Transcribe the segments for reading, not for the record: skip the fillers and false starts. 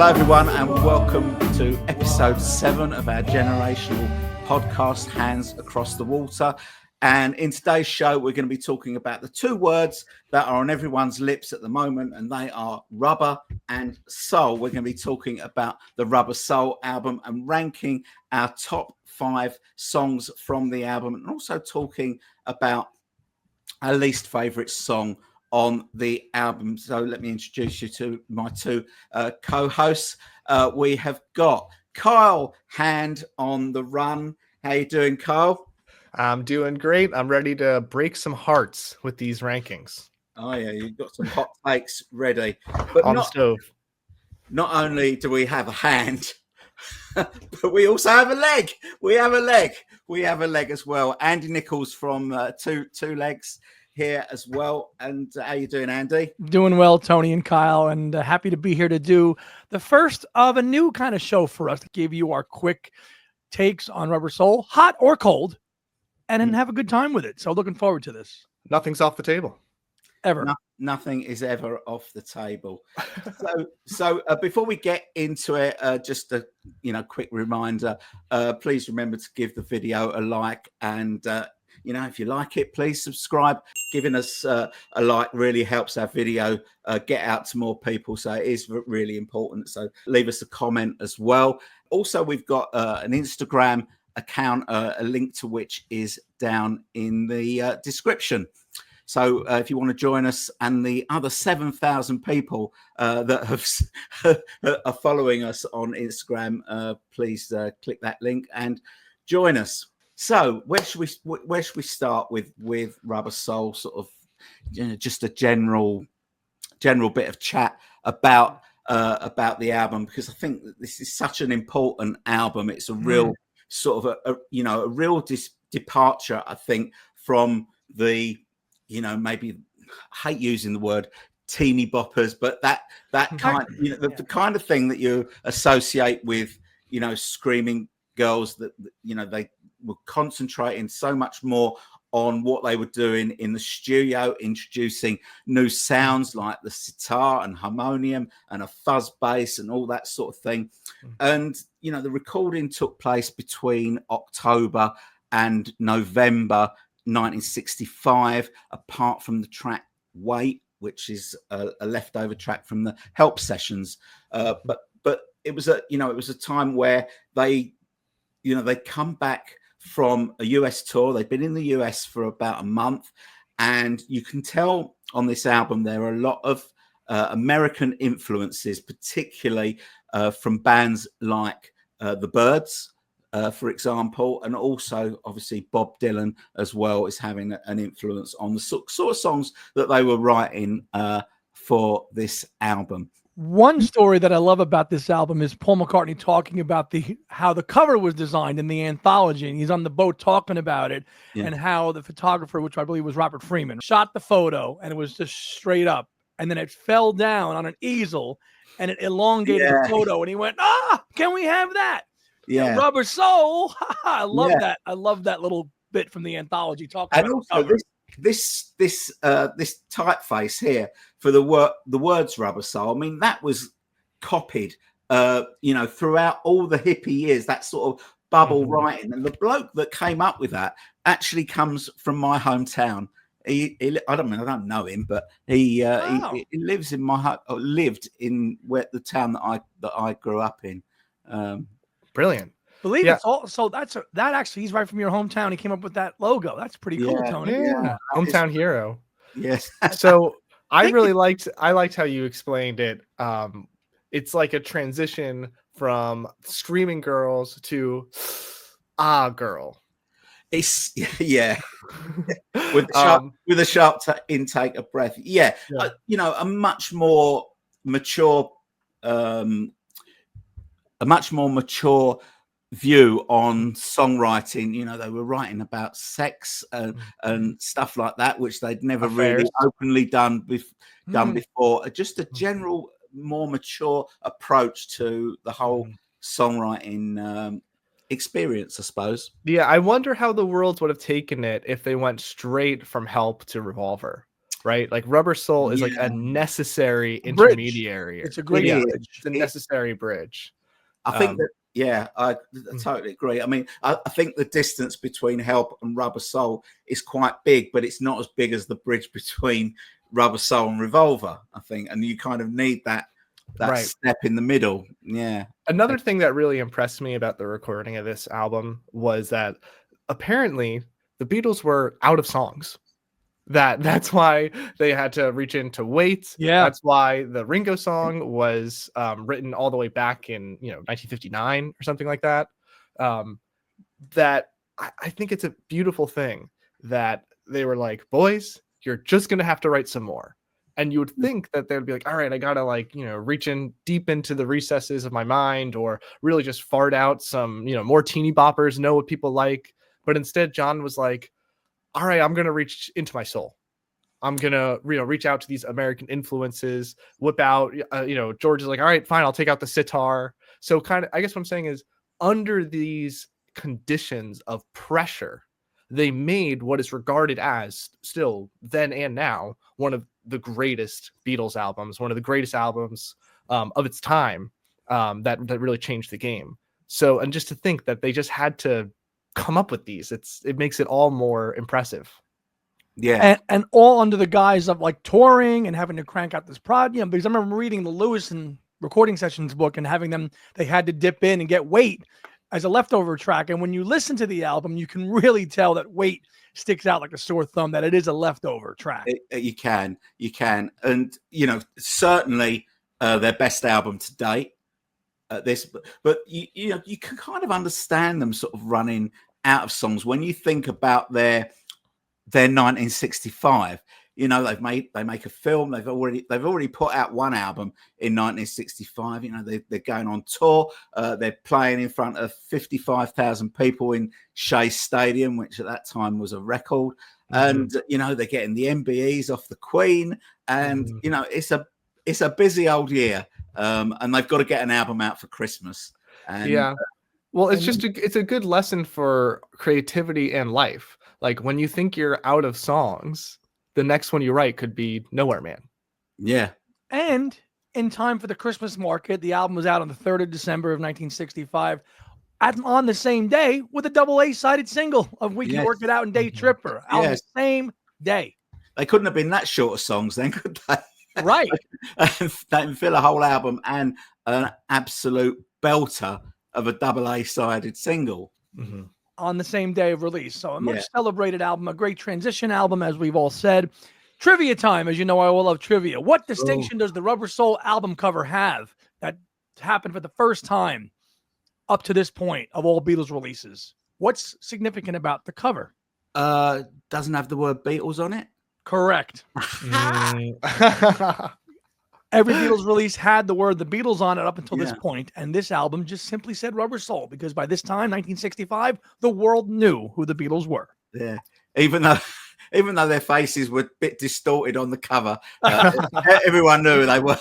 Hello, everyone, and welcome to episode 7 of our generational podcast, Hands Across the Water. And in today's show, we're going to be talking about the two words that are on everyone's lips at the moment, and they are rubber and soul. We're going to be talking about the Rubber Soul album and ranking our top 5 songs from the album, and also talking about our least favorite song on the album. So let me introduce you to my two co-hosts. We have got Kyle Hand on the run. How you doing, Kyle? I'm doing great. I'm ready to break some hearts with these rankings. Oh yeah, you've got some hot takes ready. But on the stove. Not only do we have a hand, but we also have a leg. We have a leg as well. Andy Nichols from Two Legs here as well. And how you doing, Andy? Doing well, Tony and Kyle, and happy to be here to do the first of a new kind of show for us to give you our quick takes on Rubber Soul, hot or cold, and then have a good time with it. So looking forward to this. Nothing's off the table. Ever. Nothing is ever off the table. So before we get into it, just a quick reminder, please remember to give the video a like, and if you like it, please subscribe. Giving us a like really helps our video get out to more people, so it is really important. So leave us a comment as well. Also, we've got an Instagram account, a link to which is down in the description. So if you want to join us and the other 7,000 people that are following us on Instagram, please click that link and join us. So where should we start with Rubber Soul? Sort of, just a general bit of chat about the album, because I think that this is such an important album. It's a real sort of a real departure, I think, from the maybe, I hate using the word teeny boppers, but that kind the kind of thing that you associate with screaming girls, that they were concentrating so much more on what they were doing in the studio, introducing new sounds like the sitar and harmonium and a fuzz bass and all that sort of thing. And the recording took place between October and November 1965, apart from the track Wait, which is a leftover track from the Help sessions. But it was a time where they come back from a US tour. They've been in the US for about a month, and you can tell on this album there are a lot of American influences, particularly from bands like the Byrds, for example, and also obviously Bob Dylan as well is having an influence on the sort of songs that they were writing for this album. One story that I love about this album is Paul McCartney talking about how the cover was designed in the anthology, and he's on the boat talking about it, and how the photographer, which I believe was Robert Freeman, shot the photo, and it was just straight up, and then it fell down on an easel, and it elongated the photo, and he went, can we have that? Yeah, Rubber Soul. I love that. I love that little bit from the anthology talking about also this typeface here for the words Rubber Soul. I mean, that was copied throughout all the hippie years, that sort of bubble writing. And the bloke that came up with that actually comes from my hometown. I don't know him, but he lives in lived in the town that I grew up in. Brilliant. Believe it's all. So that actually, he's right from your hometown. He came up with that logo. That's pretty cool, Tony. Yeah. Hometown hero. Yes. So I liked how you explained it. It's like a transition from screaming girls to girl. It's with a sharp intake of breath. A much more mature view on songwriting. They were writing about sex and stuff like that, which they'd never really openly done before. Just a general, more mature approach to the whole songwriting experience, I suppose. Yeah, I wonder how the world would have taken it if they went straight from Help to Revolver. right? Like Rubber Soul is like a necessary intermediary. It's a great bridge. It's a necessary bridge. I think that, I totally agree. I mean, I think the distance between Help and Rubber Soul is quite big, but it's not as big as the bridge between Rubber Soul and Revolver, I think. And you kind of need that step in the middle. Yeah. Another thing that really impressed me about the recording of this album was that apparently the Beatles were out of songs. That's why they had to reach into Wait. Yeah. That's why the Ringo song was written all the way back in 1959 or something like that. That I think it's a beautiful thing that they were like, boys, you're just gonna have to write some more. And you would think that they'd be like, all right, I gotta reach in deep into the recesses of my mind, or really just fart out some more teeny boppers, know what people like. But instead, John was like, all right, I'm going to reach into my soul. I'm going to, reach out to these American influences, whip out, George is like, all right, fine, I'll take out the sitar. So kind of, I guess what I'm saying is, under these conditions of pressure, they made what is regarded as still then and now one of the greatest Beatles albums, one of the greatest albums of its time that really changed the game. So, and just to think that they just had to come up with these, it makes it all more impressive. And all under the guise of like touring and having to crank out this project, because I remember reading the Lewis and recording sessions book and they had to dip in and get Wait as a leftover track. And when you listen to the album, you can really tell that Wait sticks out like a sore thumb, that it is a leftover track. You can. And certainly their best album to date. But you can kind of understand them sort of running out of songs when you think about their 1965. They make a film. They've already put out one album in 1965. They're going on tour. They're playing in front of 55,000 people in Shea Stadium, which at that time was a record. And they're getting the MBEs off the Queen, and it's a busy old year. And they've got to get an album out for Christmas. And, well, it's a good lesson for creativity and life. Like when you think you're out of songs, the next one you write could be Nowhere Man. Yeah. And in time for the Christmas market, the album was out on the 3rd of December of 1965. On the same day with a double A-sided single of We Can Work It Out and Day Tripper. On the same day. They couldn't have been that short of songs then, could they? Right. They can fill a whole album and an absolute belter of a double A-sided single. On the same day of release. So a much celebrated album, a great transition album, as we've all said. Trivia time. As you know, I all love trivia. What distinction does the Rubber Soul album cover have that happened for the first time up to this point of all Beatles releases? What's significant about the cover? Doesn't have the word Beatles on it. Correct. Every Beatles release had the word the Beatles on it up until this point, and this album just simply said Rubber Soul, because by this time, 1965, the world knew who the Beatles were. Yeah, even though their faces were a bit distorted on the cover, everyone knew they were.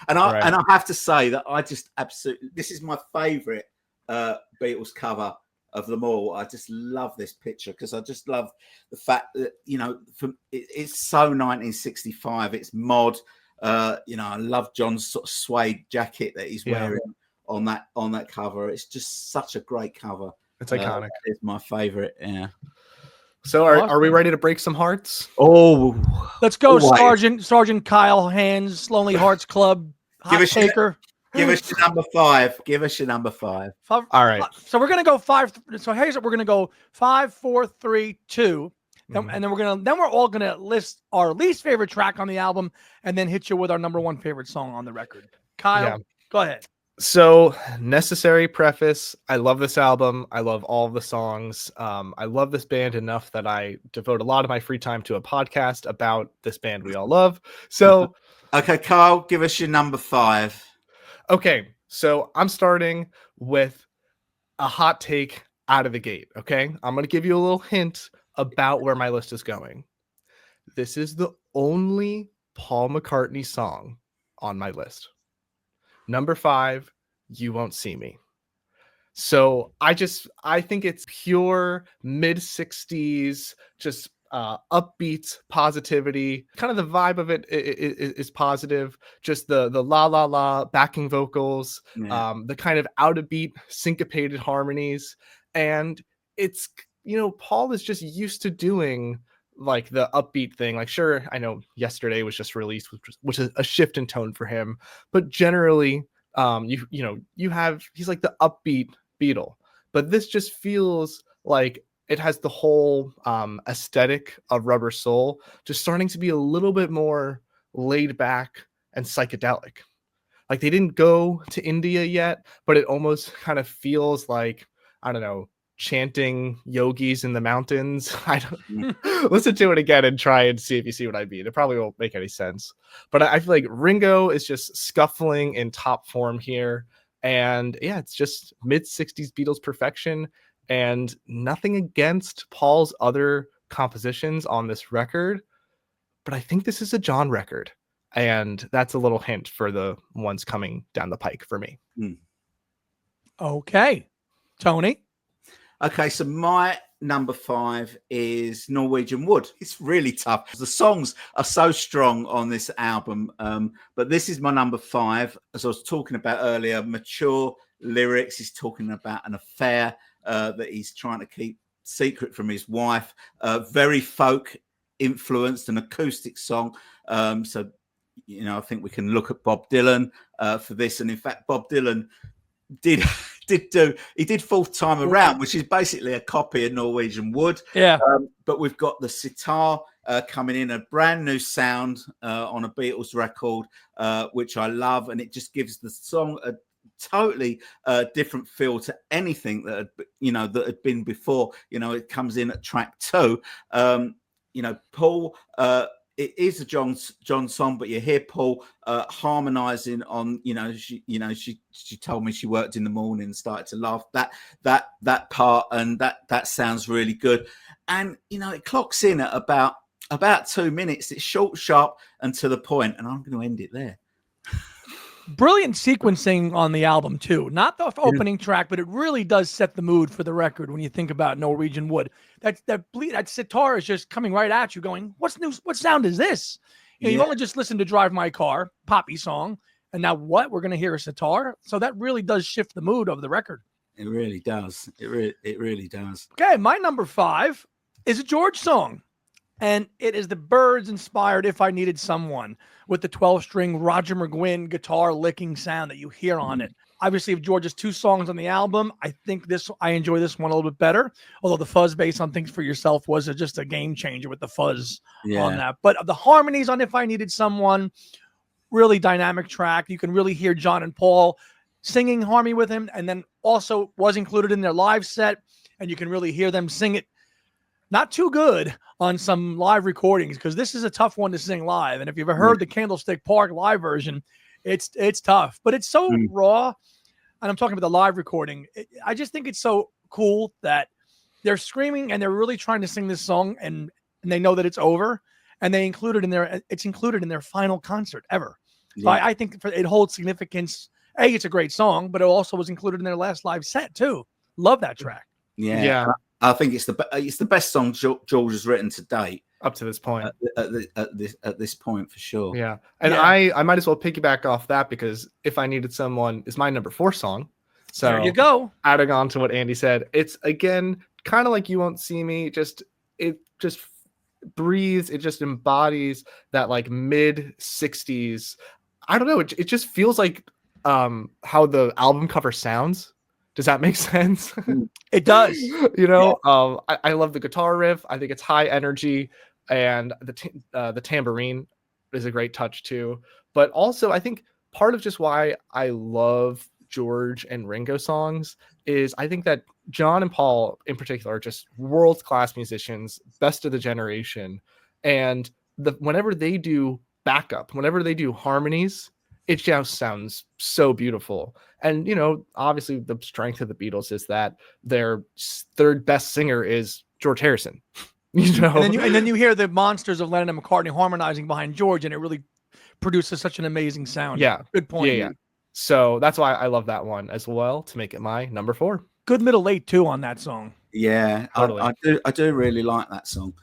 And I have to say that I just absolutely, this is my favourite Beatles cover of them all. I just love this picture because I just love the fact that it's so 1965. It's mod. I love John's sort of suede jacket that he's wearing on that cover. It's just such a great cover. It's iconic. It's my favorite. Yeah. So are we ready to break some hearts? Oh, let's go, Sergeant Kyle Hands, Lonely Hearts Club. Give us your number 5. Give us your number 5. All right. So we're gonna go 5. So here's what we're gonna go: 5, 4, 3, 2. And then we're all gonna list our least favorite track on the album, and then hit you with our number 1 favorite song on the record. Kyle, go ahead. So, necessary preface. I love this album. I love all of the songs. I love this band enough that I devote a lot of my free time to a podcast about this band we all love. So, okay, Kyle, give us your number 5. Okay, so I'm starting with a hot take out of the gate. Okay, I'm gonna give you a little hint about where my list is going. This is the only Paul McCartney song on my list. Number 5, You Won't See Me. So I think it's pure mid-60s, just upbeat positivity. Kind of the vibe of it is positive. Just the la la la backing vocals, the kind of out of beat syncopated harmonies, and it's, you know, Paul is just used to doing like the upbeat thing. Like, sure, I know Yesterday was just released, which is a shift in tone for him, but generally, he's like the upbeat Beatle, but this just feels like it has the whole aesthetic of Rubber Soul, just starting to be a little bit more laid back and psychedelic. Like, they didn't go to India yet, but it almost kind of feels like, I don't know, chanting yogis in the mountains. I don't listen to it again and try and see if you see what I mean. It probably won't make any sense, but I feel like Ringo is just scuffling in top form here. And yeah, it's just mid 60s Beatles perfection, and nothing against Paul's other compositions on this record, but I think this is a John record, and that's a little hint for the ones coming down the pike for me. Okay, Tony. Okay, so my number 5 is Norwegian Wood. It's really tough. The songs are so strong on this album, but this is my number 5. As I was talking about earlier, mature lyrics. He's talking about an affair that he's trying to keep secret from his wife. Very folk influenced, an acoustic song. So, you know, I think we can look at Bob Dylan for this. And in fact, Bob Dylan did Fourth Time Around, which is basically a copy of Norwegian Wood. Yeah. But we've got the sitar coming in, a brand new sound on a Beatles record, which I love, and it just gives the song a totally different feel to anything that had been before. You know, it comes in at track 2. Paul. It is a John song, but you hear Paul harmonizing on. She told me she worked in the morning and started to laugh. That part, and that sounds really good. And it clocks in at about 2 minutes. It's short, sharp, and to the point. And I'm going to end it there. Brilliant sequencing on the album too. Not the opening track, but it really does set the mood for the record when you think about Norwegian Wood. That sitar is just coming right at you, going, "What's new? What sound is this?" You only just listened to "Drive My Car," poppy song, and now what? We're going to hear a sitar. So that really does shift the mood of the record. It really does. It really does. Okay, my number 5 is a George song. And it is the Byrds-inspired "If I Needed Someone" with the 12-string Roger McGuinn guitar licking sound that you hear on it. Obviously, of George's 2 songs on the album, I enjoy this one a little bit better. Although the fuzz bass on "Think for Yourself" was just a game changer with the fuzz on that. But the harmonies on "If I Needed Someone," really dynamic track. You can really hear John and Paul singing harmony with him, and then also was included in their live set, and you can really hear them sing it. Not too good on some live recordings, because this is a tough one to sing live. And if you've ever heard the Candlestick Park live version, it's tough, but it's so raw. And I'm talking about the live recording. I just think it's so cool that they're screaming and they're really trying to sing this song, and they know that it's over, and it's included in their final concert ever. So I think it holds significance. It's a great song, but it also was included in their last live set too. Love that track. Yeah. I think it's the best song George has written to date up to this point. At this point, for sure. Yeah, and I might as well piggyback off that, because "If I Needed Someone" is my number 4 song. So there you go. Adding on to what Andy said, it's again kind of like "You Won't See Me." It just breathes. It just embodies that like mid 60s. I don't know. It just feels like how the album cover sounds. Does that make sense? It does. I love the guitar riff. I think it's high energy, and the tambourine is a great touch too. But also, I think part of just why I love George and Ringo songs is I think that John and Paul in particular are just world-class musicians, best of the generation. And whenever they do backup, whenever they do harmonies, it just sounds so beautiful. And, obviously the strength of the Beatles is that their third best singer is George Harrison. And then you hear the monsters of Lennon and McCartney harmonizing behind George, and it really produces such an amazing sound. Yeah. Good point. Yeah. So that's why I love that one as well, to make it my number 4. Good middle 8 too on that song. Yeah, totally. I do really like that song.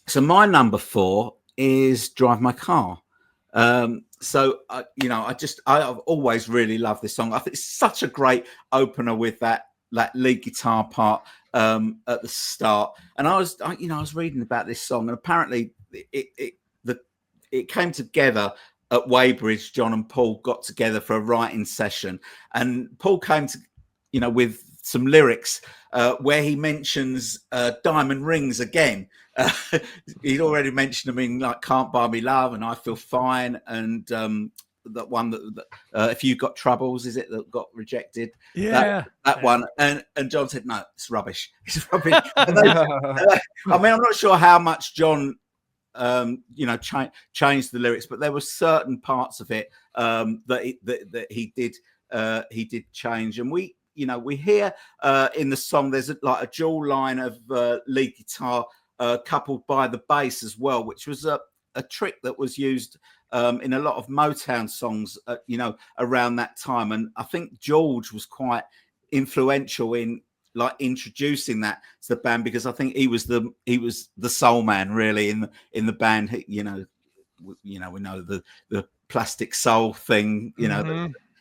So my number 4 is Drive My Car. So I've always really loved this song. I think it's such a great opener with that lead guitar part at the start. And I was reading about this song, and apparently it came together at Weybridge. John and Paul got together for a writing session, and Paul came to, with some lyrics where he mentions diamond rings again. He'd already mentioned them in like Can't Buy Me Love and I Feel Fine, and that one that If You Got Troubles, is it, that got rejected? Yeah, that one. And John said, no, it's rubbish. It's rubbish. I mean, I'm not sure how much John changed the lyrics, but there were certain parts of it that he did change. And we hear in the song there's a dual line of lead guitar coupled by the bass as well, which was a trick that was used in a lot of Motown songs, around that time. And I think George was quite influential in like introducing that to the band, because I think he was the soul man really in the band. We know the plastic soul thing,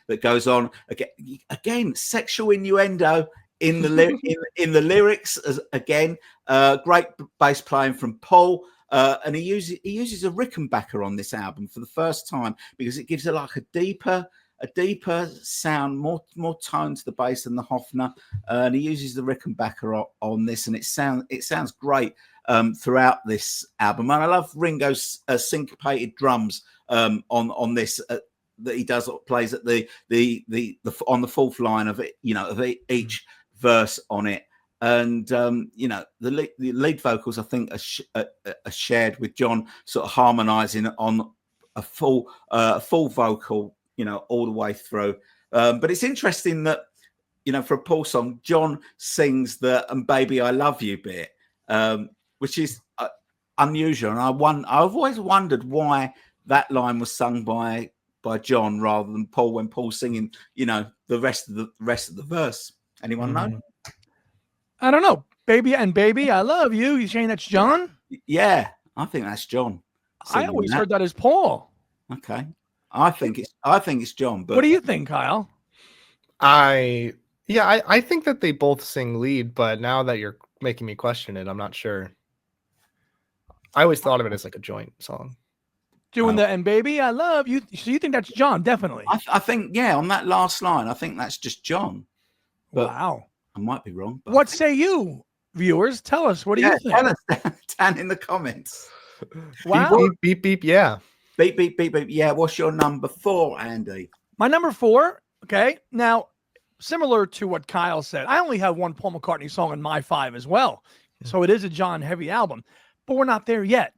that goes on. Again, sexual innuendo in the lyrics again. Great bass playing from Paul, and he uses a Rickenbacker on this album for the first time, because it gives it like a deeper sound, more tone to the bass than the Hofner, and he uses the Rickenbacker on this, and it sounds great throughout this album. And I love Ringo's syncopated drums on this. That he plays at the on the fourth line of it, of each verse on it, and the lead vocals I think are shared with John, sort of harmonizing on a full vocal, all the way through. But it's interesting that for a Paul song, John sings the "And Baby I Love You" bit, which is unusual, and I've always wondered why that line was sung by John rather than Paul, when Paul's singing, the rest of the verse. Anyone know? I don't know. Baby I love you. You saying that's John? Yeah, I think that's John. I always heard that as Paul. Okay, I think it's John. But what do you think, Kyle? I think that they both sing lead, but now that you're making me question it, I'm not sure. I always thought of it as like a joint song. Doing the "And Baby I Love You." So you think that's John? Definitely. I think, yeah, on that last line, I think that's just John. But wow. I might be wrong. What say you, viewers? Tell us. What do you think? Tell us down in the comments. Wow. Beep, beep, beep, yeah. Beep, beep, beep, beep. Yeah. What's your number 4, Andy? My number 4. Okay. Now, similar to what Kyle said, I only have one Paul McCartney song in my 5 as well. So it is a John heavy album, but we're not there yet.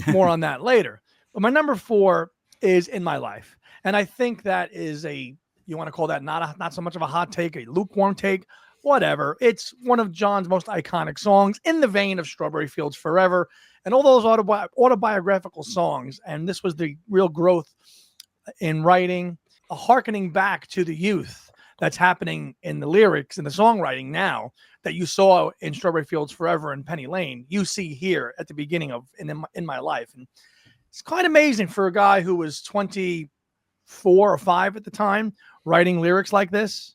More on that later. But my number 4 is In My Life. And I think that is you want to call that not so much of a hot take, a lukewarm take, whatever. It's one of John's most iconic songs, in the vein of Strawberry Fields Forever and all those autobiographical songs. And this was the real growth in writing, a hearkening back to the youth that's happening in the lyrics and the songwriting now that you saw in Strawberry Fields Forever and Penny Lane, you see here at the beginning of In My Life. And it's quite amazing for a guy who was 24 or 5 at the time, writing lyrics like this.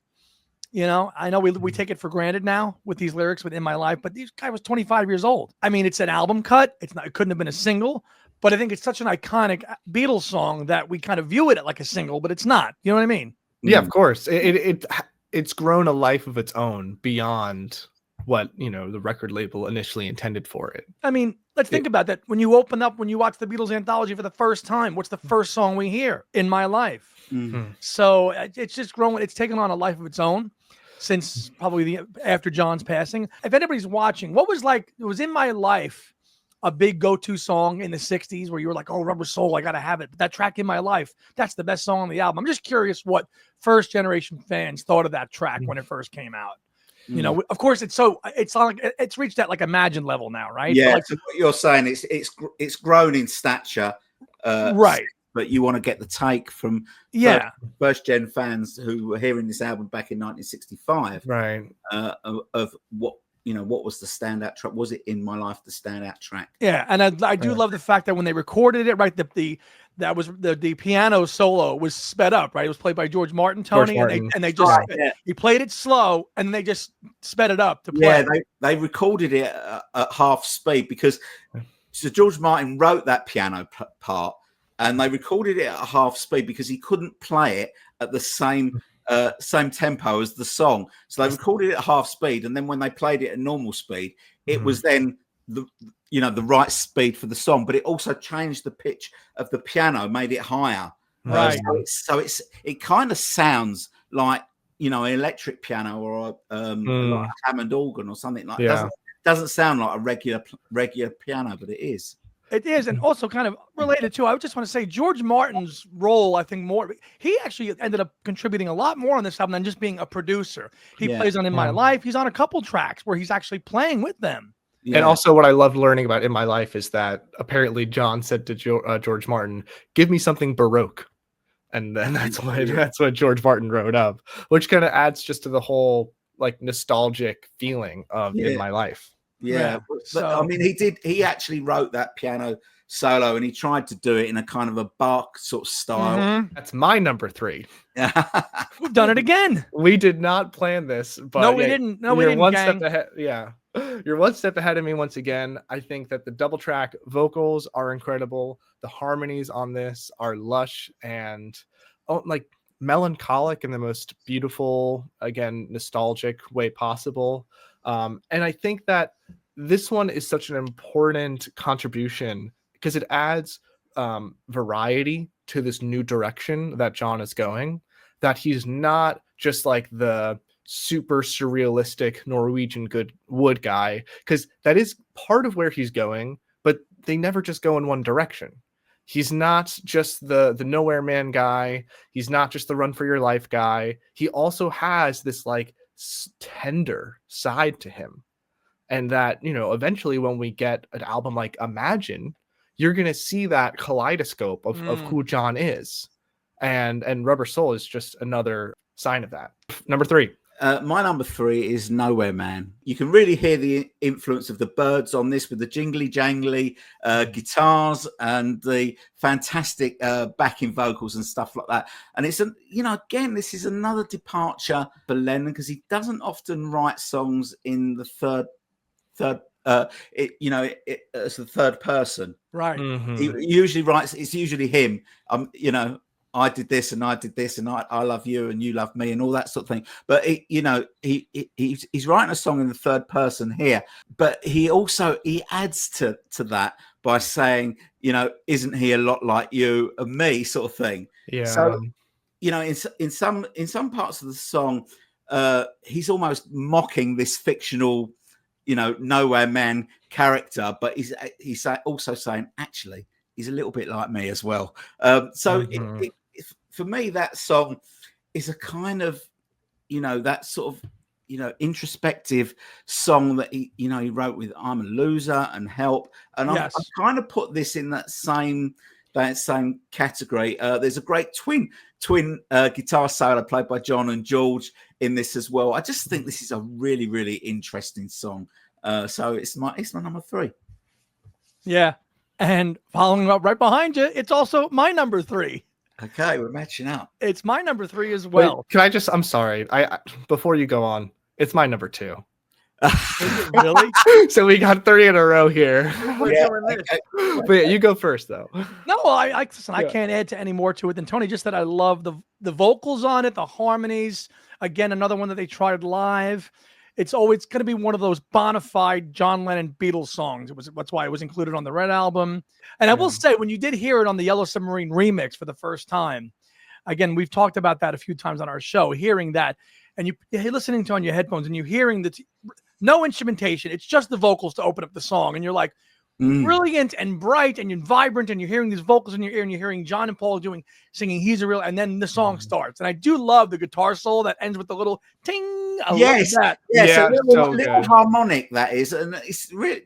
I know we take it for granted now with these lyrics within My Life, but this guy was 25 years old. I mean, it's an album cut. It couldn't have been a single, but I think it's such an iconic Beatles song that we kind of view it like a single, but it's not. You know what I mean? Yeah, of course. It's grown a life of its own beyond what the record label initially intended for it. I mean, let's think about that. When you watch the Beatles anthology for the first time, what's the first song we hear? In My Life. Mm-hmm. So it's just grown. It's taken on a life of its own since probably after John's passing. If anybody's watching, what was like, it was In My Life a big go-to song in the 60s where you were like, oh, Rubber Soul, I got to have it. But that track In My Life, that's the best song on the album. I'm just curious what first generation fans thought of that track when it first came out. Of course, it's like it's reached that like Imagine level now, right? Yeah. Like, so what you're saying, it's grown in stature, right? But you want to get the take from first gen fans who were hearing this album back in 1965, right? Of what what was the standout track? Was it In My Life the standout track? Yeah, and I do love the fact that when they recorded it, right, the piano solo was sped up, right? It was played by George Martin, Tony, and they just he played it slow and they just sped it up to play. Yeah, they recorded it at half speed because so George Martin wrote that piano part, and they recorded it at half speed because he couldn't play it at the same tempo as the song. So they recorded it at half speed, and then when they played it at normal speed, it was then the right speed for the song, but it also changed the pitch of the piano, made it higher. Right. So it kind of sounds like an electric piano or like a Hammond organ or something like that. Doesn't sound like a regular piano, but it is. It is, and also kind of related to, I just want to say George Martin's role, I think he actually ended up contributing a lot more on this album than just being a producer. He plays on In My Life. He's on a couple tracks where he's actually playing with them. Yeah. And also what I loved learning about In My Life is that apparently John said to George Martin, give me something Baroque. And then that's what George Martin wrote up, which kind of adds just to the whole like nostalgic feeling of In My Life. Yeah, but I mean, he actually wrote that piano solo, and he tried to do it in a kind of a Bach sort of style. That's my number 3. We've done it again. We did not plan this, but no, we didn't. No, we didn't. One step ahead. Yeah, you're one step ahead of me once again. I think that the double track vocals are incredible. The harmonies on this are lush and like melancholic in the most beautiful, again, nostalgic way possible. And I think that this one is such an important contribution because it adds variety to this new direction that John is going, that he's not just like the super surrealistic Norwegian good wood guy, because that is part of where he's going, but they never just go in one direction. He's not just the nowhere man guy. He's not just the run for your life guy. He also has this like tender side to him, and that eventually when we get an album like Imagine, you're gonna see that kaleidoscope of who John is, and Rubber Soul is just another sign of that. Number 3. My number 3 is Nowhere Man. You can really hear the influence of the Byrds on this with the jingly jangly guitars and the fantastic backing vocals and stuff like that. And it's again, this is another departure for Lennon because he doesn't often write songs in the third as the third person. Right. He usually writes. It's usually him. I did this and I did this and I love you and you love me and all that sort of thing. But he's writing a song in the third person here, but he adds to that by saying, isn't he a lot like you and me, sort of thing. Yeah. So, in some parts of the song, he's almost mocking this fictional, nowhere man character, but he's also saying actually he's a little bit like me as well. For me, that song is a kind of, that sort of, introspective song that he wrote with I'm a Loser and Help. And I kind of put this in that same category. There's a great twin guitar solo played by John and George in this as well. I just think this is a really, really interesting song. So it's my number 3. Yeah. And following up right behind you, it's also my number 3. Okay, we're matching up. It's my number 3 as well. Wait, can I just? I'm sorry. I before you go on, it's my number 2. Really? So we got 3 in a row here. Yeah, but yeah, you go first, though. No, I can't add to any more to it than Tony. Just that I love the vocals on it, the harmonies. Again, another one that they tried live. It's always going to be one of those bona fide John Lennon Beatles songs. That's why it was included on the Red Album. And I will say, when you did hear it on the Yellow Submarine remix for the first time, again, we've talked about that a few times on our show, hearing that, and you're listening to on your headphones, and you're hearing no instrumentation. It's just the vocals to open up the song. And you're like, brilliant and bright and vibrant, and you're hearing these vocals in your ear, and you're hearing John and Paul singing He's a Real, and then the song starts. And I do love the guitar solo that ends with the little ting. I love that. Yeah, so little harmonic that is, and it's really,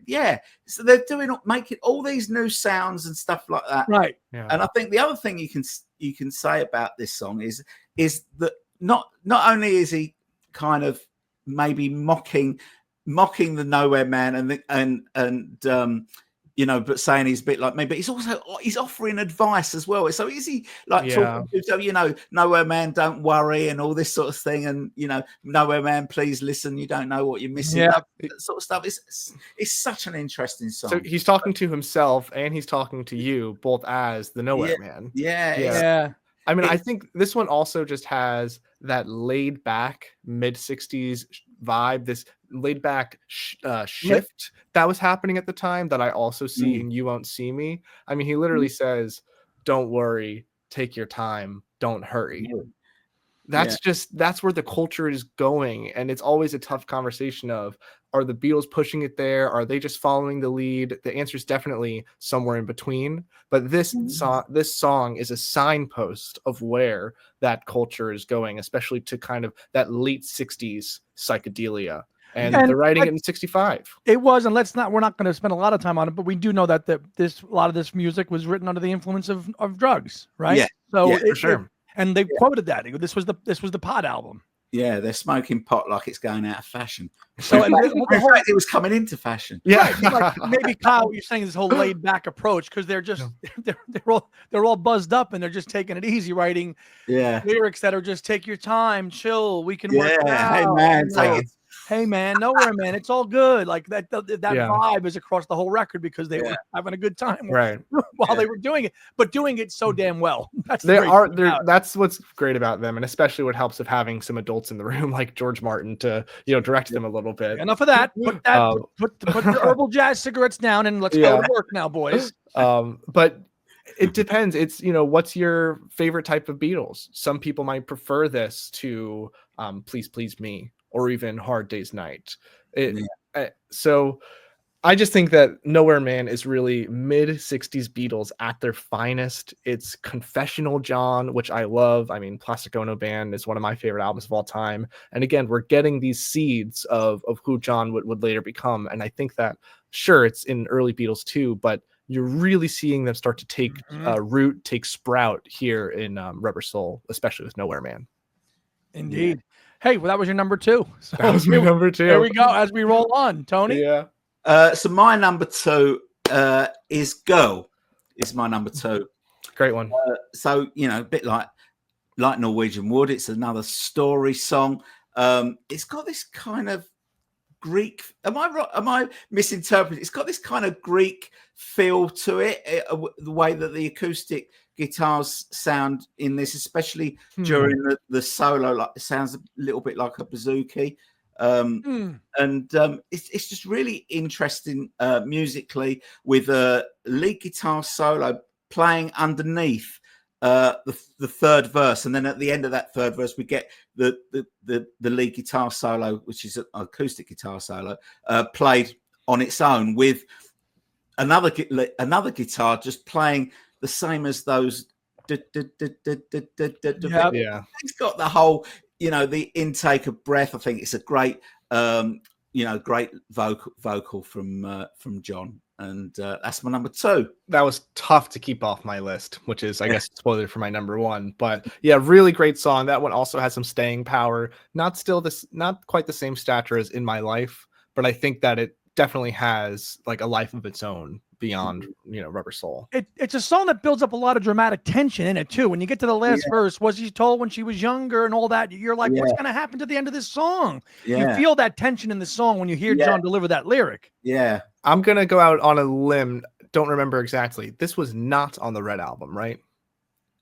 so they're making all these new sounds and stuff like that, right? Yeah. And I think the other thing you can say about this song is that not only is he kind of maybe mocking mocking the Nowhere Man and you know, but saying he's a bit like me, but he's offering advice as well. So is he like talking to, you know, Nowhere Man, don't worry, and all this sort of thing, and you know, Nowhere Man, please listen, you don't know what you're missing. Yeah. That sort of stuff. It's such an interesting song. So he's talking to himself and he's talking to you both as the Nowhere Man. Yeah. I mean, I think this one also just has that laid back mid 60s vibe, this laid back shift that was happening at the time that I also see in You Won't See Me. I mean, he literally says, don't worry, take your time, don't hurry. That's where the culture is going. And it's always a tough conversation of, are the Beatles pushing it there? Are they just following the lead? The answer is definitely somewhere in between. But this song is a signpost of where that culture is going, especially to kind of that late 60s psychedelia. And they're writing it in 65. It was, and we're not going to spend a lot of time on it, but we do know that a lot of this music was written under the influence of drugs, right? Yeah. So for sure. And they quoted that. This was the Pod album. Yeah, they're smoking pot like it's going out of fashion. So in fact, it was coming into fashion. Yeah, like, maybe Kyle, what you're saying is this whole laid back approach because they're just they're all buzzed up and they're just taking it easy, writing lyrics that are just take your time, chill, we can work it out. Hey man, take it. Hey man, Nowhere Man, it's all good. Like that vibe is across the whole record because they were having a good time while they were doing it, but doing it so damn well. That's what's great about them, and especially what helps of having some adults in the room like George Martin to direct them a little bit. Enough of that. Put the herbal jazz cigarettes down and let's go to work now, boys. But it depends. It's what's your favorite type of Beatles? Some people might prefer this to Please Please Me, or even Hard Day's Night. So I just think that Nowhere Man is really mid 60s Beatles at their finest. It's confessional John, which I love. I mean, Plastic Ono Band is one of my favorite albums of all time. And again, we're getting these seeds of who John would later become. And I think that, sure, it's in early Beatles too, but you're really seeing them start to take root, take sprout here in Rubber Soul, especially with Nowhere Man. Indeed. Yeah. Hey, well, that was your number 2. So that was my number 2. There we go. As we roll on, Tony. Yeah. So my number 2 is Girl. Is my number 2. Great one. So a bit like Norwegian Wood. It's another story song. It's got this kind of Greek. Am I misinterpreting? It's got this kind of Greek feel to it. The way that the acoustic guitars sound in this, especially during the solo, like it sounds a little bit like a bouzouki. And it's just really interesting musically, with a lead guitar solo playing underneath the third verse, and then at the end of that third verse we get the lead guitar solo, which is an acoustic guitar solo, played on its own with another guitar just playing the same as those. It's got the whole, the intake of breath. I think it's a great, great vocal from John, and that's my number 2. That was tough to keep off my list, which is, I guess, spoiler for my number 1. But yeah, really great song. That one also has some staying power. Not quite the same stature as In My Life, but I think that it definitely has like a life of its own beyond Rubber Soul. It's a song that builds up a lot of dramatic tension in it too. When you get to the last verse, was she told when she was younger and all that, you're like, what's going to happen to the end of this song? You feel that tension in the song when you hear John deliver that lyric. I'm gonna go out on a limb, don't remember exactly. This was not on the Red Album, right?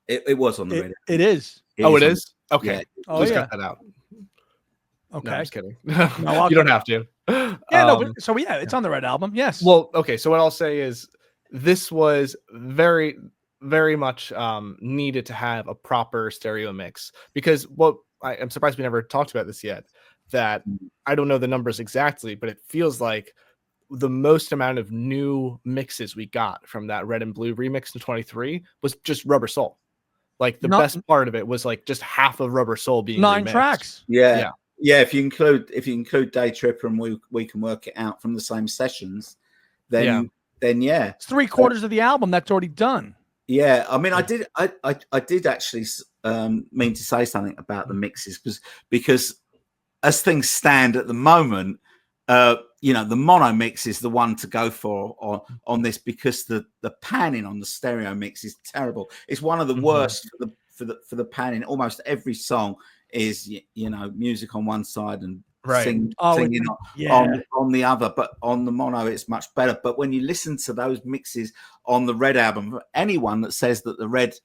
It was on the Red. It is. It is? Okay. Please cut that out. Okay. No, I'm just kidding. No, you don't have to. It's on the Red Album. Yes. Well, okay. So what I'll say is this was very, very much needed to have a proper stereo mix, because I'm surprised we never talked about this yet, that I don't know the numbers exactly, but it feels like the most amount of new mixes we got from that Red and Blue remix in 23 was just Rubber Soul. Like the best part of it was like just half of Rubber Soul being 9 remixed. tracks. Yeah, if you include Day Tripper, and we can work it out from the same sessions, then it's 3/4 of the album that's already done. Yeah, I mean, I did actually mean to say something about the mixes, because as things stand at the moment, the mono mix is the one to go for on this, because the panning on the stereo mix is terrible. It's one of the worst for the panning. Almost every song is music on one side and singing on the other, but on the mono it's much better. But when you listen to those mixes on the Red album, anyone that says that the red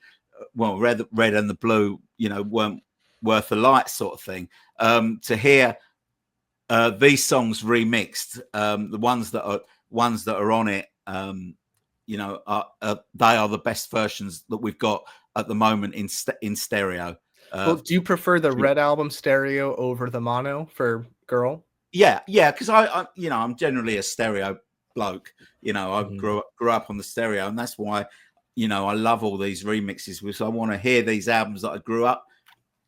and the blue weren't worth the light sort of thing, to hear these songs remixed, the ones that are on it, they are the best versions that we've got at the moment in stereo. Well, do you prefer the Red album stereo over the mono for Girl? Yeah, because I'm generally a stereo bloke. I grew up on the stereo, and that's why I love all these remixes, because I want to hear these albums that I grew up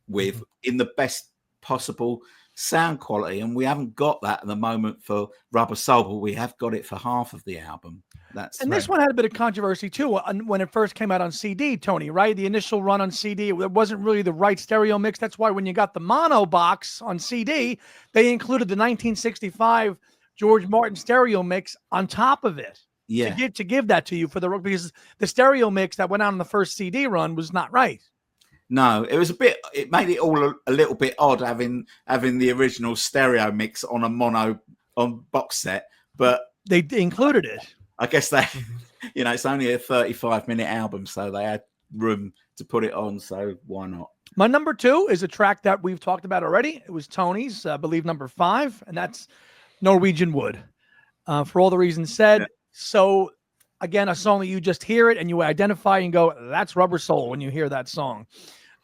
with in the best possible sound quality, and we haven't got that at the moment for Rubber Soul, but we have got it for half of the album. This one had a bit of controversy too when it first came out on CD, Tony, right? The initial run on CD, it wasn't really the right stereo mix. That's why when you got the mono box on CD, they included the 1965 George Martin stereo mix on top of it. Yeah, to give that to you because the stereo mix that went out on the first CD run was not right. No, it made it all a little bit odd having the original stereo mix on a mono box set, but they included it. I guess that it's only a 35-minute album, so they had room to put it on, so why not? My number 2 is a track that we've talked about already. It was Tony's, I believe, number 5, and that's Norwegian Wood. For all the reasons said. Yeah. So again, a song that you just hear it and you identify and go, that's Rubber Soul when you hear that song.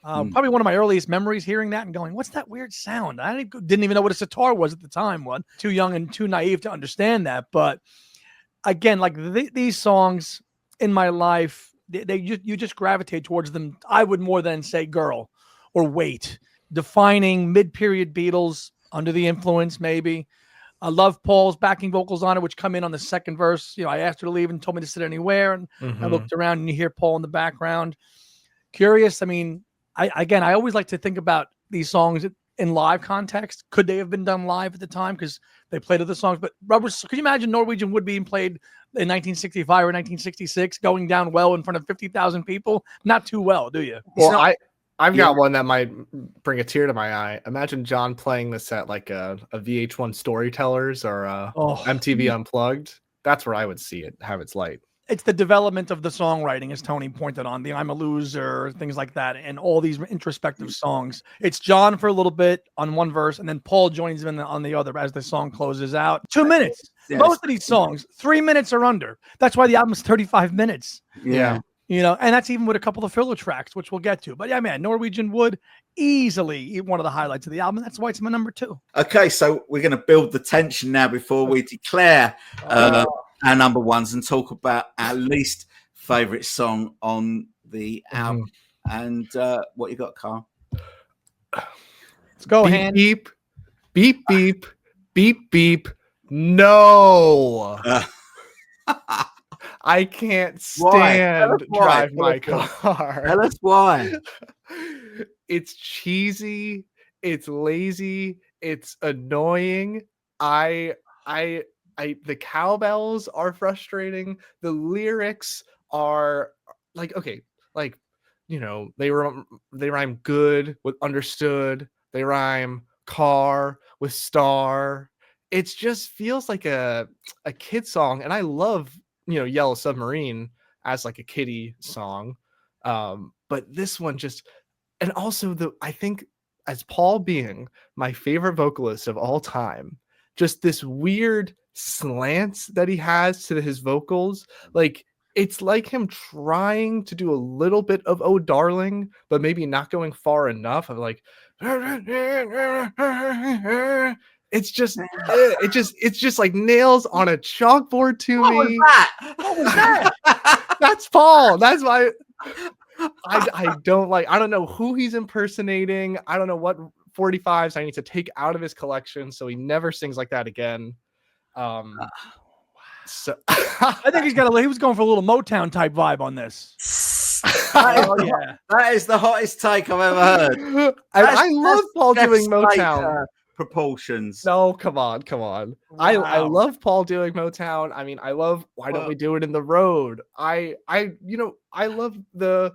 Probably one of my earliest memories hearing that and going, what's that weird sound? I didn't even know what a sitar was at the time. Too young and too naive to understand that. But again, like these songs in my life, you just gravitate towards them. I would more than say Girl or Wait, defining mid-period Beatles, Under the Influence maybe. I love Paul's backing vocals on it, which come in on the second verse. I asked her to leave and told me to sit anywhere. And I looked around and you hear Paul in the background. Curious. I mean, I always like to think about these songs in live context. Could they have been done live at the time? Because they played other songs. But could you imagine Norwegian Wood being played in 1965 or 1966, going down well in front of 50,000 people? Not too well, do you? Well, I've got one that might bring a tear to my eye. Imagine John playing this at like a VH1 Storytellers or MTV Unplugged. That's where I would see it have its light. It's the development of the songwriting, as Tony pointed on, the I'm a Loser, things like that, and all these introspective songs. It's John for a little bit on one verse, and then Paul joins him on the other as the song closes out. 2 minutes. Yes. Most of these songs, 3 minutes or under. That's why the album's 35 minutes. Yeah. And that's even with a couple of filler tracks, which we'll get to. But yeah, man, Norwegian Wood, easily one of the highlights of the album. That's why it's my number 2. Okay, so we're going to build the tension now before we declare our number ones and talk about our least favorite song on the album. And what you got, Carl? Let's go, beep, hand. Beep, beep, beep, beep, beep. No. I can't stand Drive My Car. Tell us why. It's cheesy. It's lazy. It's annoying. The cowbells are frustrating. The lyrics are they rhyme good with understood. They rhyme car with star. It just feels like a kid song, and I love Yellow Submarine as like a kiddie song, but this one just, and also I think as Paul being my favorite vocalist of all time, just this weird slants that he has to his vocals, like it's like him trying to do a little bit of "Oh Darling," but maybe not going far enough. Of like, it's just like nails on a chalkboard to me. What was that? That's Paul. That's why I don't know who he's impersonating. I don't know what 45s I need to take out of his collection so he never sings like that again. So I think he was going for a little Motown type vibe on this. That is the hottest take I've ever heard. I love Paul doing Motown. proportions. No, come on. I Wow. love Paul doing Motown. I mean, I love Why Don't We Do It in the Road. I love the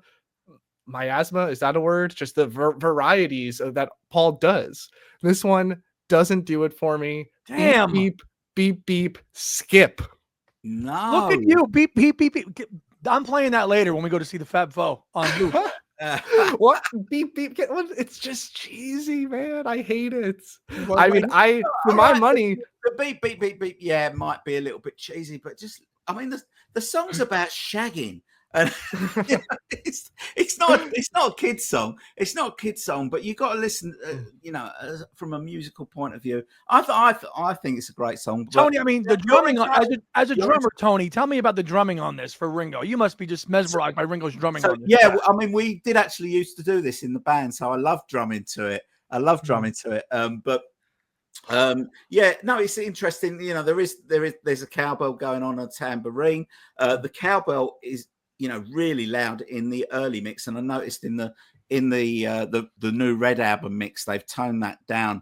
miasma. Is that a word? Just the varieties of that Paul does. This one doesn't do it for me. Damn. Beep, beep, beep, beep, skip. Look at No. you. Beep, beep, beep, beep. I'm playing that later when we go to see the Fab Four on loop. What? Beep, beep. It's just cheesy, man. I hate it. Well, I mean, for my money, the beep, beep, beep, beep. Yeah, it might be a little bit cheesy, but just, I mean, the song's about shagging. And you know, it's not a kid's song. It's not a kid's song, but you got to listen. From a musical point of view, I think it's a great song. Tony, I mean, the drumming as a you're drummer, Tony, tell me about the drumming on this for Ringo. You must be just mesmerized by Ringo's drumming on this. Yeah, I mean, we did actually used to do this in the band, so I love drumming to it. It's interesting. You know, there's a cowbell going on a tambourine. The cowbell is, you know, really loud in the early mix, and I noticed in the new Red album mix they've toned that down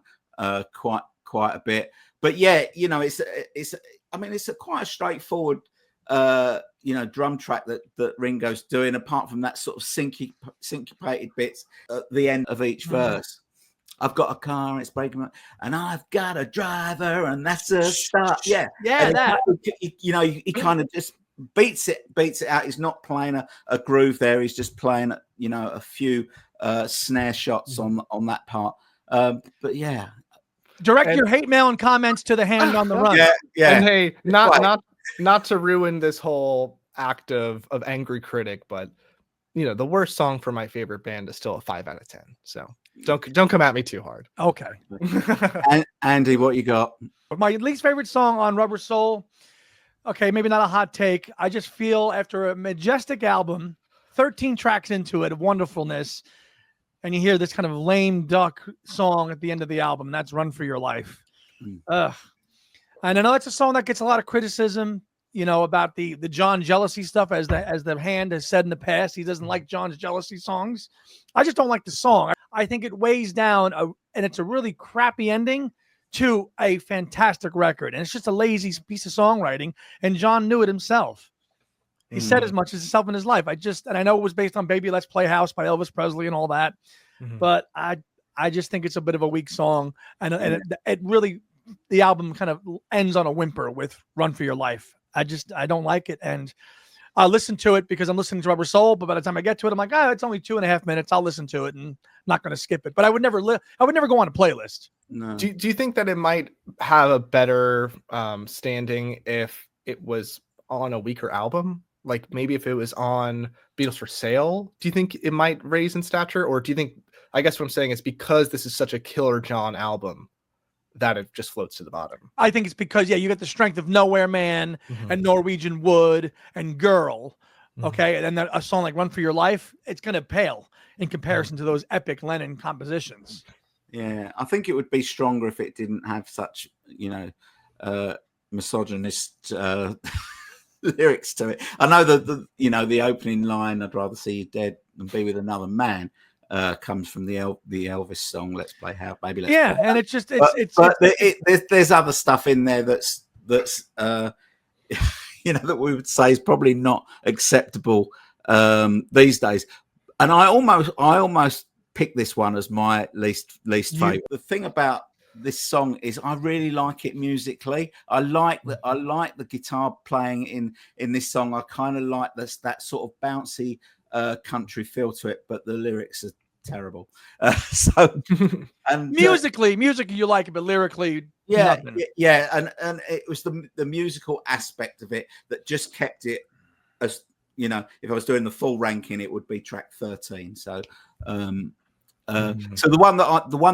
quite a bit. But yeah, you know, it's a quite a straightforward drum track that Ringo's doing, apart from that sort of syncopated bits at the end of each verse. I've got a car and it's breaking up, and I've got a driver, and that's a start. Yeah, that. He kind of just beats it out. He's not playing a groove there. He's just playing, you know, a few snare shots on that part. But yeah, direct your hate mail and comments to the Hand on the Run. Yeah. And hey, not to ruin this whole act of angry critic, but you know, the worst song for my favorite band is still a 5 out of 10. So don't come at me too hard. Okay. And Andy, what you got? My least favorite song on Rubber Soul. Okay, maybe not a hot take. I just feel after a majestic album, 13 tracks into it of wonderfulness, and you hear this kind of lame duck song at the end of the album, and that's Run for Your Life. And I know it's a song that gets a lot of criticism, you know, about the John jealousy stuff, as the Hand has said in the past. He doesn't like John's jealousy songs. I just don't like the song. I think it weighs down, and it's a really crappy ending to a fantastic record. And it's just a lazy piece of songwriting. And John knew it himself. He said as much as himself in his life. And I know it was based on Baby Let's Play House by Elvis Presley and all that. But I just think it's a bit of a weak song. And it really, the album kind of ends on a whimper with Run for Your Life. I don't like it. And I listen to it because I'm listening to Rubber Soul, but by the time I get to it, I'm like, it's only 2.5 minutes. I'll listen to it and not going to skip it. But I would never go on a playlist. No. Do you think that it might have a better standing if it was on a weaker album? Like maybe if it was on Beatles for Sale, do you think it might raise in stature? Or do you think, I guess what I'm saying is because this is such a killer John album, that it just floats to the bottom? I think it's because, you get the strength of Nowhere Man and Norwegian Wood and Girl. Okay. And then a song like Run for Your Life, it's going to pale in comparison to those epic Lennon compositions. Yeah. I think it would be stronger if it didn't have such, misogynist lyrics to it. I know that the opening line, I'd rather see you dead than be with another man, comes from the Elvis song Let's Play House, Baby Let's Play House. And it's just there's other stuff in there that's that we would say is probably not acceptable these days. And I almost picked this one as my least favorite. The thing about this song is I really like it musically. I like the guitar playing in this song. I kind of like that sort of bouncy country feel to it, but the lyrics are terrible. And musically you like it, but lyrically, nothing. And it was the musical aspect of it that just kept it as, if I was doing the full ranking, it would be track 13. So so the one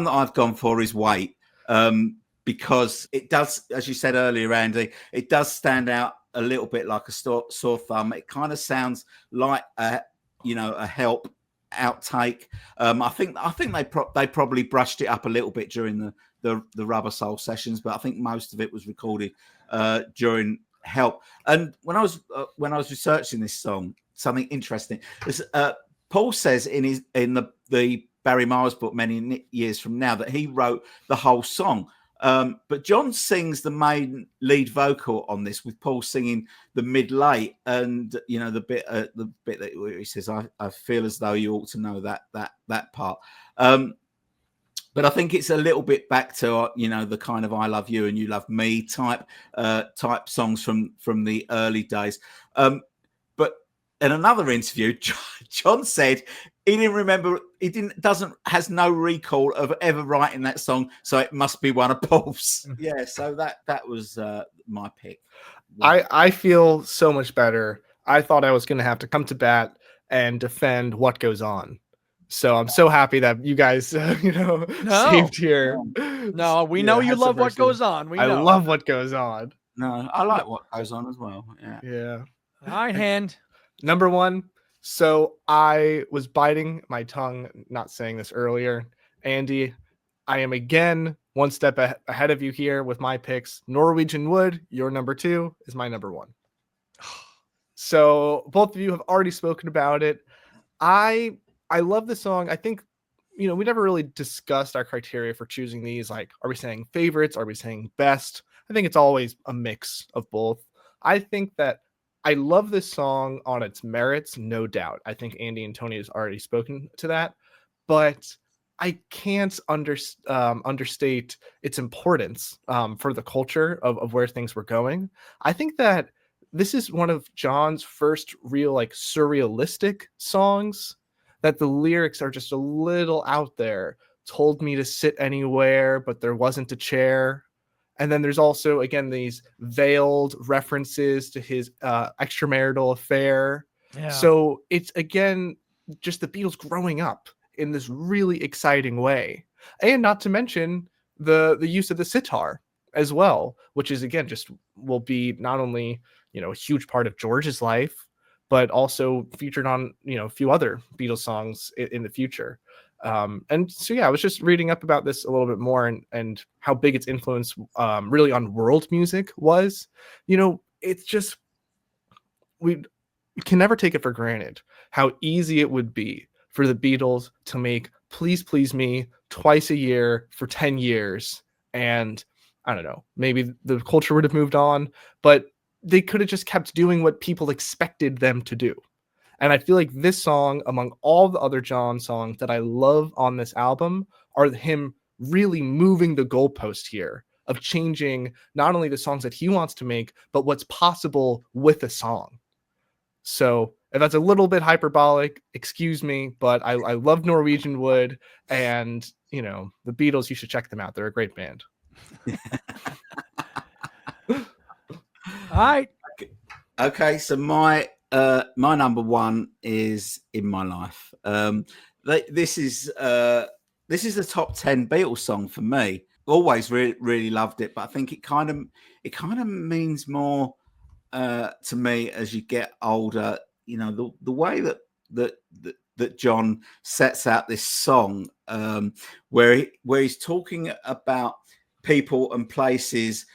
that I've gone for is Wait, because it does, as you said earlier, Andy, it does stand out a little bit like a sore thumb. It kind of sounds like a Help outtake. I think they probably brushed it up a little bit during the Rubber Soul sessions, but I think most of it was recorded during Help. And when I was researching this song, something interesting is Paul says in the Barry Miles book many years from now that he wrote the whole song. But John sings the main lead vocal on this, with Paul singing the mid late, and the bit that he says, "I feel as though you ought to know that part." But I think it's a little bit back to the kind of "I love you and you love me" type songs from the early days. But in another interview, John said he didn't remember. Has no recall of ever writing that song, so it must be one of Paul's. Yeah, so that was my pick. I feel so much better. I thought I was going to have to come to bat and defend What Goes On. So I'm so happy that you guys, saved here. No, we know you love What Goes On. I love What Goes On. No, I like What Goes On as well. Yeah. All right, Hand. Number one. So I was biting my tongue not saying this earlier. Andy, I am again one step ahead of you here with my picks. Norwegian Wood, your number 2, is my number 1. So both of you have already spoken about it. I love the song. I think, we never really discussed our criteria for choosing these. Like, are we saying favorites? Are we saying best? I think it's always a mix of both. I think that I love this song on its merits, no doubt. I think Andy and Tony has already spoken to that, but I can't understate its importance for the culture of where things were going. I think that this is one of John's first real surrealistic songs, that the lyrics are just a little out there. Told me to sit anywhere, but there wasn't a chair. And then there's also, again, these veiled references to his extramarital affair. Yeah. So it's, again, just the Beatles growing up in this really exciting way. And not to mention the use of the sitar as well, which is, again, just will be not only, a huge part of George's life, but also featured on, a few other Beatles songs in the future. And so, I was just reading up about this a little bit more and how big its influence really on world music was. It's just, we can never take it for granted how easy it would be for the Beatles to make Please Please Me twice a year for 10 years. And I don't know, maybe the culture would have moved on, but they could have just kept doing what people expected them to do. And I feel like this song, among all the other John songs that I love on this album, are him really moving the goalpost here of changing not only the songs that he wants to make, but what's possible with a song. So if that's a little bit hyperbolic, excuse me, but I love Norwegian Wood, and, the Beatles, you should check them out. They're a great band. All right. Okay, so my number 1 is In My Life. This is the top 10 Beatles song for me. Always really loved it, but I think it kind of means more to me as you get older. The way that John sets out this song, where he's talking about people and places,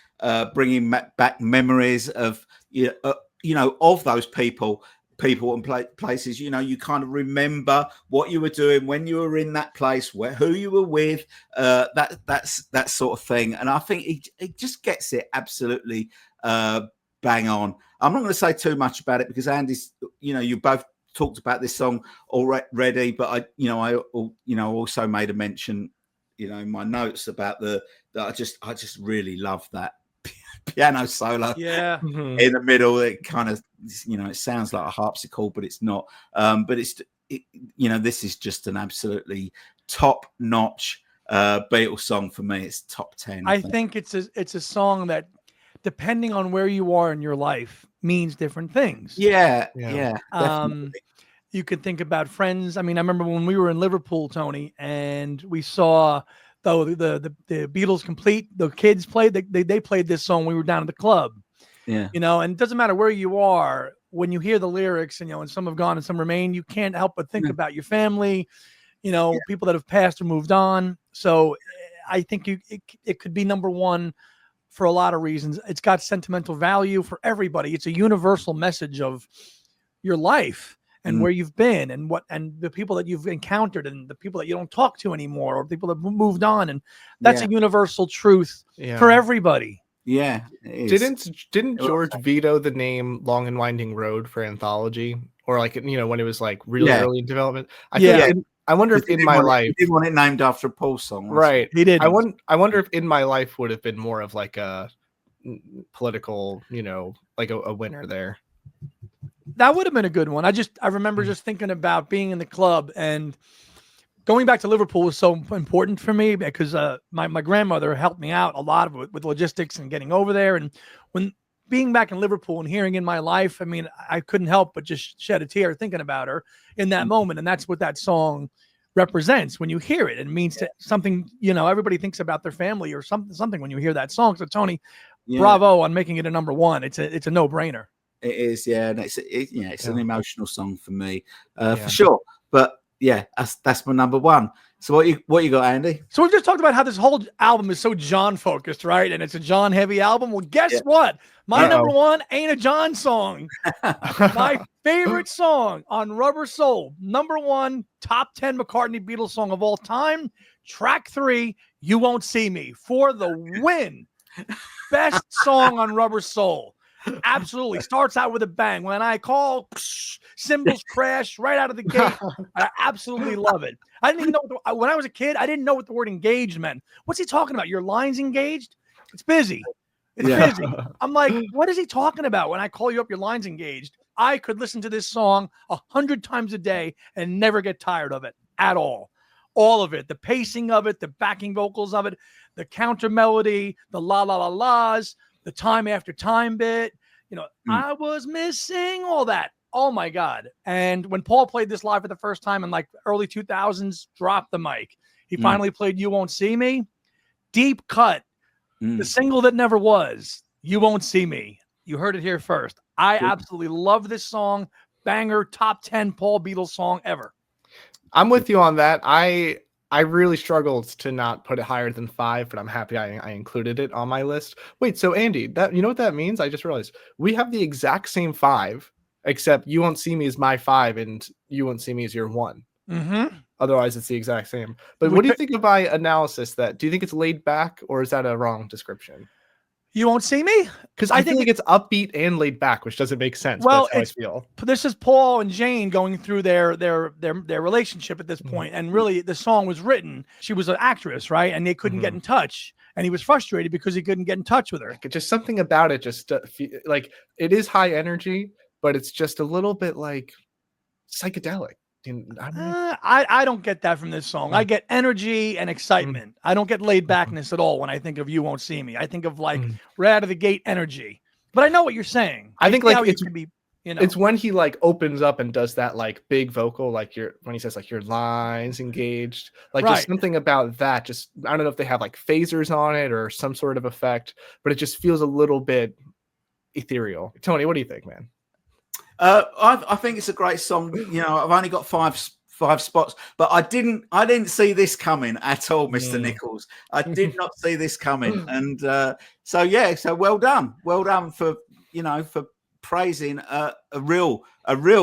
bringing back memories of of those people and places. You kind of remember what you were doing when you were in that place, who you were with, that sort of thing. And I think he just gets it absolutely bang on. I'm not going to say too much about it because Andy's, you both talked about this song already, but I also made a mention, in my notes about that I just really love that piano solo in the middle. It kind of, it sounds like a harpsichord, but it's not. But this is just an absolutely top-notch Beatles song for me. It's top 10. I think it's a song that, depending on where you are in your life, means different things. Yeah. You could think about Friends. I mean, I remember when we were in Liverpool, Tony, and we saw the Beatles complete. The kids played. They played this song. We were down at the club. Yeah. And it doesn't matter where you are, when you hear the lyrics, and some have gone and some remain, you can't help but think about your family, people that have passed or moved on. So I think it could be number 1 for a lot of reasons. It's got sentimental value for everybody. It's a universal message of your life. and where you've been and the people that you've encountered and the people that you don't talk to anymore, or people that moved on. And that's a universal truth for everybody. Yeah. Didn't George veto the name Long and Winding Road for Anthology, or like, you know, when it was like really early in development? I wonder if in my life he did want it named after a Paul song, right? He did. I wonder if in my life would have been more of like a political, you know, like a winner there. That would have been a good one. I remember just thinking about being in the club, and going back to Liverpool was so important for me because my grandmother helped me out a lot with logistics and getting over there. And when being back in Liverpool and hearing In My Life, I mean, I couldn't help but just shed a tear thinking about her in that moment. And that's what that song represents when you hear it. It means something, you know, everybody thinks about their family or something when you hear that song. So Tony, bravo on making it a number one. It's a no-brainer. It is, yeah, and it's an emotional song for me, for sure. But yeah, that's my number one. So what you got, Andy? So we've just talked about how this whole album is so John focused, right? And it's a John heavy album. Well, guess what? My number one ain't a John song. My favorite song on Rubber Soul, number one, top 10 McCartney Beatles song of all time. Track 3, You Won't See Me, for the win. Best song on Rubber Soul. Absolutely. Starts out with a bang. When I call, cymbals crash right out of the gate. I absolutely love it. I didn't even know when I was a kid, I didn't know what the word engaged meant. What's he talking about? Your line's engaged? It's busy. It's busy. I'm like, what is he talking about? When I call you up, your line's engaged. I could listen to this song 100 times a day and never get tired of it at all. All of it, the pacing of it, the backing vocals of it, the counter melody, the la la la la's, the time after time bit, you know, I was missing all that. Oh my God. And when Paul played this live for the first time in like early 2000s, dropped the mic. He finally played You Won't See Me. Deep cut. The single that never was, You Won't See Me. You heard it here first. I absolutely love this song. Banger, top 10 Paul Beatles song ever. I'm with you on that. I really struggled to not put it higher than 5, but I'm happy I included it on my list. Wait, so Andy, that you know what that means? I just realized we have the exact same 5, except You Won't See Me is my 5 and You Won't See Me is your 1. Otherwise, it's the exact same. But what do you think of my analysis? Do you think it's laid back, or is that a wrong description? You Won't See Me? Because I think it's upbeat and laid back, which doesn't make sense. Well, that's how I feel. This is Paul and Jane going through their relationship at this point, and really the song was written. She was an actress, right? And they couldn't get in touch, and he was frustrated because he couldn't get in touch with her. Just something about it, just like it is high energy, but it's just a little bit like psychedelic. I don't get that from this song. I get energy and excitement. I don't get laid backness at all when I think of You Won't See Me. I think of like right out of the gate energy. But I know what you're saying. I think like it's when he like opens up and does that like big vocal, like when he says like your lines engaged, like just something about that. Just I don't know if they have like phasers on it or some sort of effect, but it just feels a little bit ethereal. Tony, what do you think, man? I think it's a great song. You know, I've only got five spots, but I didn't see this coming at all, Mr. Nichols. I did not see this coming, and so well done for praising a real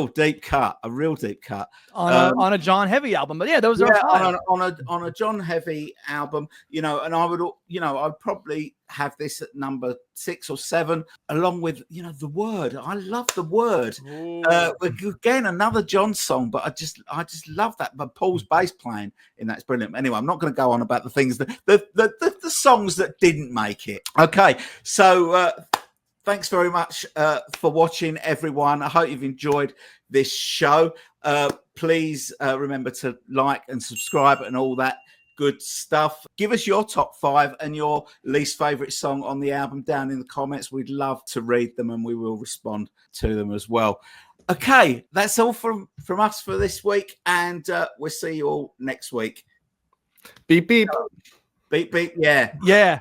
deep cut, on a John Heavy album. But yeah, those are on a John Heavy album, and I would, I'd probably have this at number 6 or 7, along with The Word. I love The Word. Again, another John song, but I just love that. But Paul's bass playing in that's brilliant. Anyway, I'm not going to go on about the things that the songs that didn't make it. Okay, so. Thanks very much for watching, everyone. I hope you've enjoyed this show. Please remember to like and subscribe and all that good stuff. Give us your top 5 and your least favorite song on the album down in the comments. We'd love to read them, and we will respond to them as well. Okay, that's all from us for this week, and we'll see you all next week. Beep, beep. Beep, beep, yeah. Yeah.